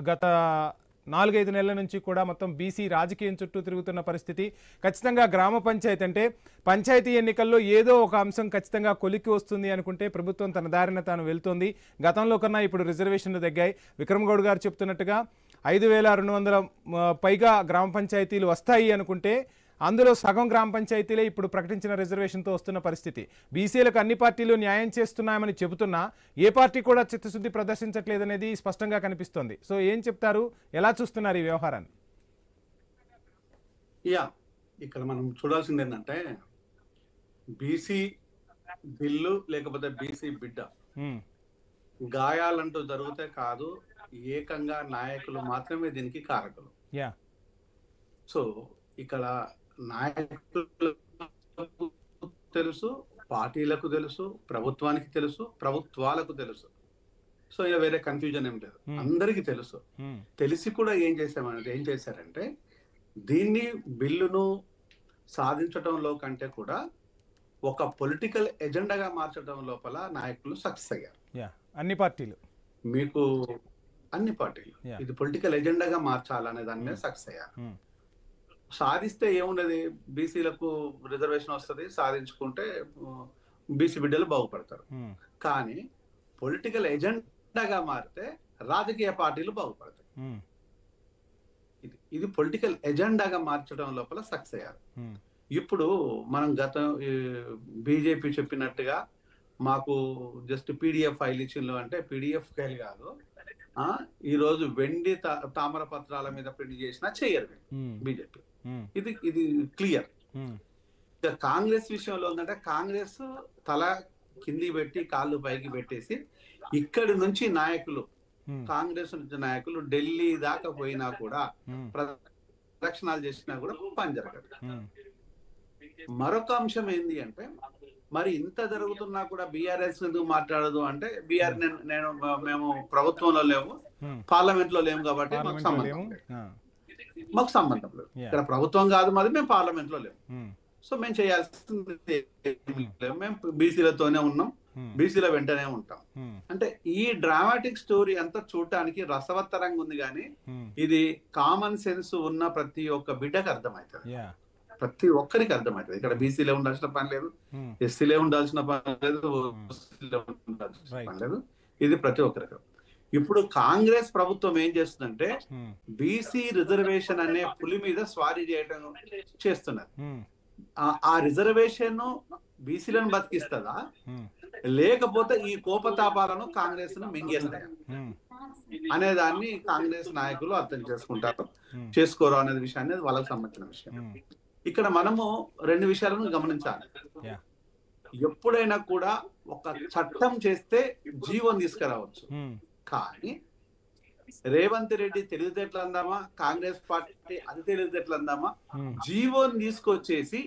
గత 4-5 నెలల నుంచి కూడా మొత్తం బీసీ రాజకీయం చుట్టూ తిరుగుతున్న పరిస్థితి. ఖచ్చితంగా గ్రామ పంచాయతీ అంటే పంచాయతీ ఎన్నికల్లో ఏదో ఒక అంశం ఖచ్చితంగా కొలిక్కి వస్తుంది అనుకుంటే ప్రభుత్వం తన దారిన తాను వెళ్తోంది. గతంలో కన్నా ఇప్పుడు రిజర్వేషన్లు తగ్గాయి. విక్రమ్ గౌడ్ గారు చెప్తున్నట్టుగా 5200 పైగా గ్రామ పంచాయతీలు వస్తాయి అనుకుంటే అందులో సగం గ్రామ పంచాయతీలే ఇప్పుడు ప్రకటించిన రిజర్వేషన్తో వస్తున్న పరిస్థితి. బీసీలకు అన్ని పార్టీలు న్యాయం చేస్తున్నాయని చెబుతున్నా ఏ పార్టీ కూడా చిత్తశుద్ధి ప్రదర్శించట్లేదనేది స్పష్టంగా కనిపిస్తోంది. సో ఏం చెప్తారు, ఎలా చూస్తున్నారు ఈ వ్యవహారాన్ని? ఇక్కడ మనం చూడాల్సింది ఏంటంటే బీసీ బిల్లు లేకపోతే బీసీ బిడ్డ గాయాలంటూ జరిగితే కాదు, ఏకంగా నాయకులు మాత్రమే దీనికి కారకులు. సో ఇక్కడ నాయకులకు తెలుసు, పార్టీలకు తెలుసు, ప్రభుత్వానికి తెలుసు, ప్రభుత్వాలకు తెలుసు. సో ఇలా వేరే కన్ఫ్యూజన్ ఏం లేదు, అందరికీ తెలుసు. తెలిసి కూడా ఏం చేశారంటే దీన్ని బిల్లును సాధించడంలో కంటే కూడా ఒక పొలిటికల్ ఎజెండాగా మార్చడం లోపల నాయకులు సక్సెస్ అయ్యారు. అన్ని పార్టీలు ఇది పొలిటికల్ ఎజెండాగా మార్చాలనే దాని మీద సక్సెస్ అయ్యారు. సాధిస్తే ఏమున్నది, బీసీలకు రిజర్వేషన్ వస్తుంది, సాధించుకుంటే బీసీ బిడ్డలు బాగుపడతారు. కానీ పొలిటికల్ ఎజెండాగా మారితే రాజకీయ పార్టీలు బాగుపడతాయి. ఇది పొలిటికల్ ఎజెండాగా మార్చడం లోపల సక్సెస్ అయ్యారు. ఇప్పుడు మనం బీజేపీ చెప్పినట్టుగా మాకు జస్ట్ పీడిఎఫ్ ఫైల్ ఇచ్చిండ్రు అంటే పీడిఎఫ్ ఫైల్ కాదు, ఈ రోజు వెండి తామర పత్రాల మీద ప్రింట్ చేసినా చేయరు బీజేపీ. ఇది క్లియర్. కాంగ్రెస్ విషయంలో ఉందంటే కాంగ్రెస్ తల కింది పెట్టి కాళ్ళు పైకి పెట్టేసి ఇక్కడి నుంచి నాయకులు, కాంగ్రెస్ నుంచి నాయకులు ఢిల్లీ దాకా పోయినా కూడా ప్రదక్షిణాలు చేసినా కూడా పని జరగదు. మరొక అంశం ఏంది అంటే మరి ఇంత జరుగుతున్నా కూడా బీఆర్ఎస్ ఎందుకు మాట్లాడదు అంటే మేము ప్రభుత్వంలో లేము, పార్లమెంట్ లో లేము కాబట్టి మాకు సంబంధం లేదు. ఇక్కడ ప్రభుత్వం కాదు మాది, మేము పార్లమెంట్ లో లేము. సో మేము చేయాల్సింది మేము బీసీలతోనే ఉన్నాం, బీసీల వెంటనే ఉంటాం. అంటే ఈ డ్రామాటిక్ స్టోరీ అంతా చూడటానికి రసవత్తరంగా ఉంది, కానీ ఇది కామన్ సెన్స్ ఉన్న ప్రతి ఒక్క బిడ్డకు అర్థమవుతుంది, ప్రతి ఒక్కరికి అర్థమవుతుంది. ఇక్కడ బీసీలే ఉండాల్సిన పని లేదు, ఎస్సీలే ఉండాల్సిన పని లేదు, ఓసీలే ఉండాల్సిన పని లేదు. ఇది ప్రతి ఒక్కరికి. ఇప్పుడు కాంగ్రెస్ ప్రభుత్వం ఏం చేస్తుందంటే బీసీ రిజర్వేషన్ అనే పులి మీద స్వారీ చేస్తున్నది. ఆ రిజర్వేషన్ బీసీలను బతికిస్తుందా లేకపోతే ఈ కోపతాపాలను కాంగ్రెస్ ను మింగేస్తాయా అనే దాన్ని కాంగ్రెస్ నాయకులు అర్థం చేసుకుంటారు, చేసుకోరు అనేది విషయాన్ని వాళ్ళకి సంబంధించిన విషయం. ఇక్కడ మనము రెండు విషయాలను గమనించాలి. ఎప్పుడైనా కూడా ఒక చట్టం చేస్తే జీవో తీసుకురావచ్చు, కానీ రేవంత్ రెడ్డి తెలివితేటలు అందామా, కాంగ్రెస్ పార్టీ అది తెలివితేటలు అందామా, జీవోని తీసుకొచ్చేసి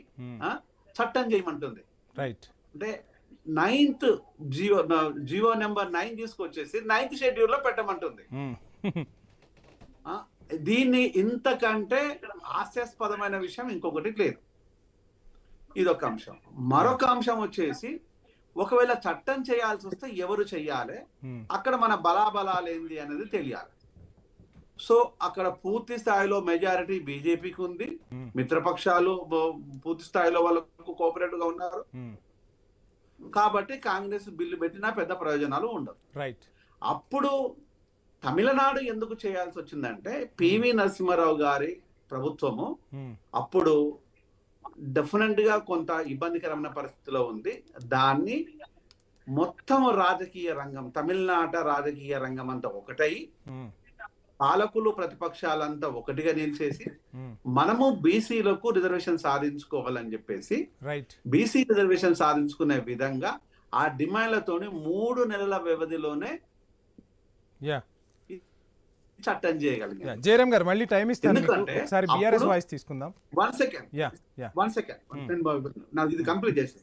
చట్టం చేయమంటుంది. అంటే 9th జీవో నెంబర్ 9 తీసుకొచ్చేసి 9th షెడ్యూల్ లో పెట్టమంటుంది. దీన్ని ఇంతకంటే హాస్యాస్పదమైన విషయం ఇంకొకటి లేదు. ఇదొక అంశం. మరొక అంశం వచ్చేసి ఒకవేళ చట్టం చేయాల్సి వస్తే ఎవరు చెయ్యాలి, అక్కడ మన బలాబలాలు ఏంది అనేది తెలియాలి. సో అక్కడ పూర్తి స్థాయిలో మెజారిటీ బీజేపీకి ఉంది, మిత్రపక్షాలు పూర్తి స్థాయిలో వాళ్ళకు కోఆపరేటివ్ గా ఉన్నారు, కాబట్టి కాంగ్రెస్ బిల్లు పెట్టినా పెద్ద ప్రయోజనాలు ఉండవు. అప్పుడు తమిళనాడు ఎందుకు చేయాల్సి వచ్చిందంటే పివి నరసింహారావు గారి ప్రభుత్వము అప్పుడు డెఫినెట్ గా కొంత ఇబ్బందికరమైన పరిస్థితిలో ఉంది. దాన్ని మొత్తం రాజకీయ రంగం, తమిళనాట రాజకీయ రంగం అంతా ఒకటై పాలకులు ప్రతిపక్షాలంతా ఒకటిగా నిలిచేసి మనము బీసీలకు రిజర్వేషన్ సాధించుకోవాలని చెప్పేసి బీసీ రిజర్వేషన్ సాధించుకునే విధంగా ఆ డిమాండ్లతోని 3 నెలల వ్యవధిలోనే చట్టం చేయగలిగారు. జయరాం గారు మళ్ళీ టైం ఇస్తాను, ఒకసారి బీఆర్ఎస్ వాయిస్ తీసుకుందాం. వన్ సెకండ్ ఇది కంప్లీట్ చేసి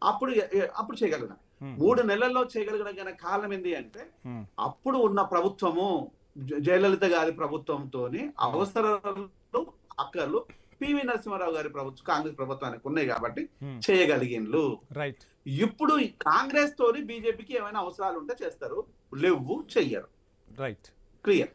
అప్పుడు చేయగలిగిన 3 నెలల్లో చేయగలిగిన కారణం ఏంటి అంటే అప్పుడు ఉన్న ప్రభుత్వము జయలలిత గారి ప్రభుత్వంతో అవసరాలు అక్కర్లు పివి నరసింహారావు గారి ప్రభుత్వం కాంగ్రెస్ ప్రభుత్వానికి ఉన్నాయి కాబట్టి చేయగలిగిండ్రు. ఇప్పుడు కాంగ్రెస్ తోని బీజేపీకి ఏమైనా అవసరాలు ఉంటే చేస్తారు, లేవు చెయ్యరు. క్లియర్.